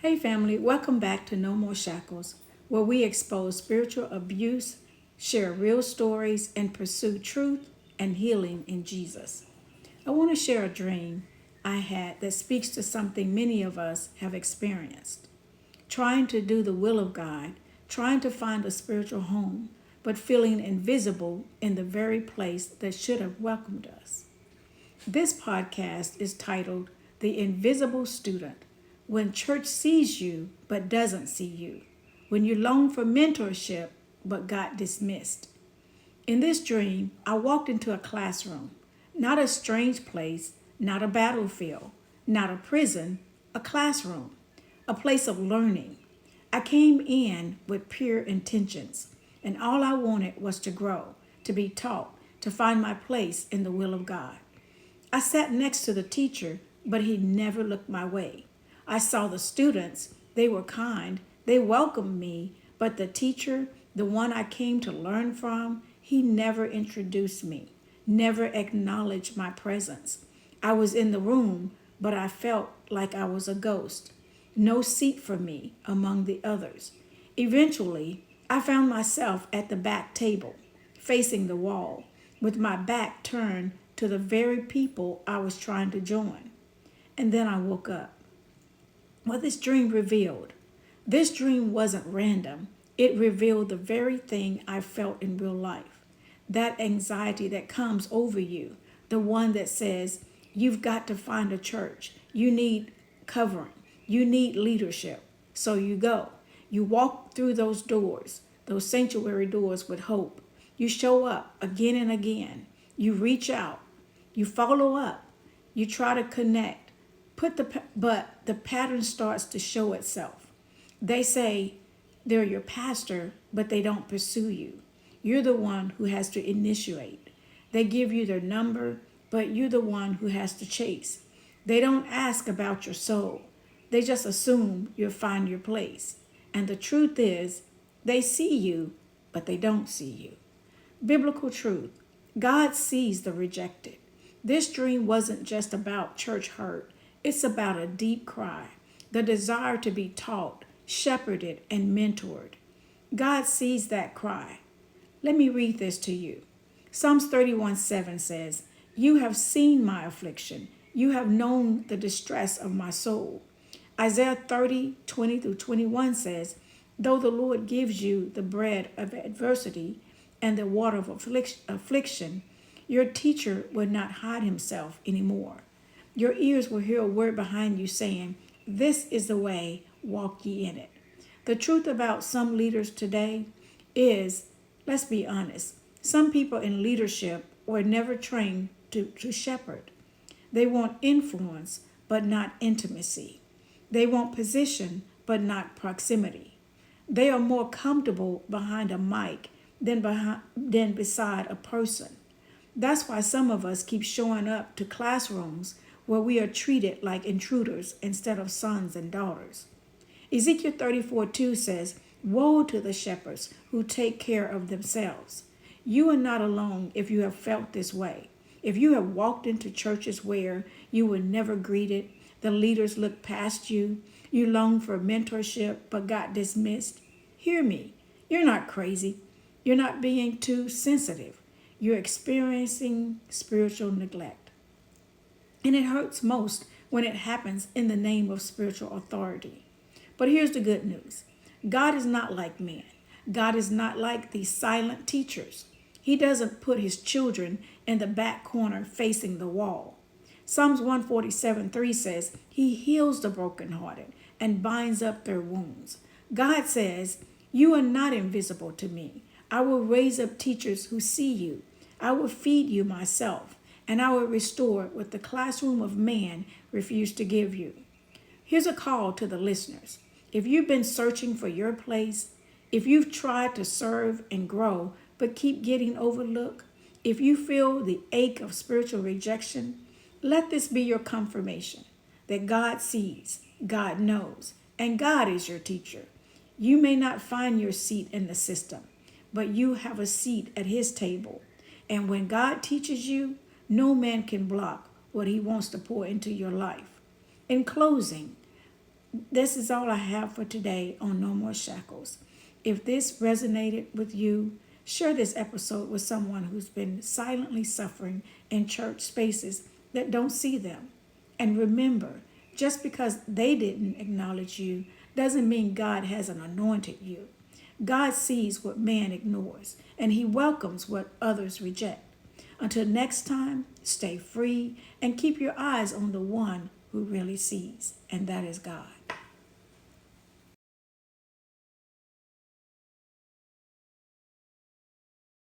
Hey, family, welcome back to No More Shackles, where we expose spiritual abuse, share real stories, and pursue truth and healing in Jesus. I want to share a dream I had that speaks to something many of us have experienced. Trying to do the will of God, trying to find a spiritual home, but feeling invisible in the very place that should have welcomed us. This podcast is titled The Invisible Student: When Church Sees You but Doesn't See You. When You Long for Mentorship but Got Dismissed. In this dream, I walked into a classroom, not a strange place, not a battlefield, not a prison, a classroom, a place of learning. I came in with pure intentions, and all I wanted was to grow, to be taught, to find my place in the will of God. I sat next to the teacher, but he never looked my way. I saw the students, they were kind, they welcomed me, but the teacher, the one I came to learn from, he never introduced me, never acknowledged my presence. I was in the room, but I felt like I was a ghost. No seat for me among the others. Eventually, I found myself at the back table, facing the wall, with my back turned to the very people I was trying to join. And then I woke up. What this dream revealed. This dream wasn't random. It revealed the very thing I felt in real life. That anxiety that comes over you, the one that says, you've got to find a church. You need covering. You need leadership. So you go. You walk through those doors, those sanctuary doors with hope. You show up again and again. You reach out. You follow up. You try to connect. But the pattern starts to show itself. They say they're your pastor, but they don't pursue you. You're the one who has to initiate. They give you their number, but you're the one who has to chase. They don't ask about your soul. They just assume you'll find your place. And the truth is, they see you, but they don't see you. Biblical truth. God sees the rejected. This dream wasn't just about church hurt. It's about a deep cry, the desire to be taught, shepherded, and mentored. God sees that cry. Let me read this to you. Psalms 31:7 says, You have seen my affliction. You have known the distress of my soul. Isaiah 30:20-21 says, Though the Lord gives you the bread of adversity and the water of affliction, your teacher will not hide himself anymore. Your ears will hear a word behind you saying, This is the way, walk ye in it. The truth about some leaders today is, let's be honest, some people in leadership were never trained to shepherd. They want influence, but not intimacy. They want position, but not proximity. They are more comfortable behind a mic than beside a person. That's why some of us keep showing up to classrooms where we are treated like intruders instead of sons and daughters. Ezekiel 34:2 says, Woe to the shepherds who take care of themselves. You are not alone if you have felt this way. If you have walked into churches where you were never greeted, the leaders looked past you, you longed for mentorship but got dismissed, hear me. You're not crazy. You're not being too sensitive. You're experiencing spiritual neglect. And it hurts most when it happens in the name of spiritual authority. But here's the good news. God is not like men. God is not like these silent teachers. He doesn't put his children in the back corner facing the wall. Psalms 147:3 says, He heals the brokenhearted and binds up their wounds. God says, You are not invisible to me. I will raise up teachers who see you. I will feed you myself, and I will restore what the classroom of man refused to give you. Here's a call to the listeners. If you've been searching for your place, if you've tried to serve and grow but keep getting overlooked, if you feel the ache of spiritual rejection, let this be your confirmation that God sees, God knows, and God is your teacher. You may not find your seat in the system, but you have a seat at his table. And when God teaches you, no man can block what he wants to pour into your life. In closing, This is all I have for today on No More Shackles. If this resonated with you, share this episode with someone who's been silently suffering in church spaces that don't see them. And remember, just because they didn't acknowledge you doesn't mean God hasn't anointed you. God sees what man ignores, and he welcomes what others reject. Until next time, stay free and keep your eyes on the one who really sees, and that is God.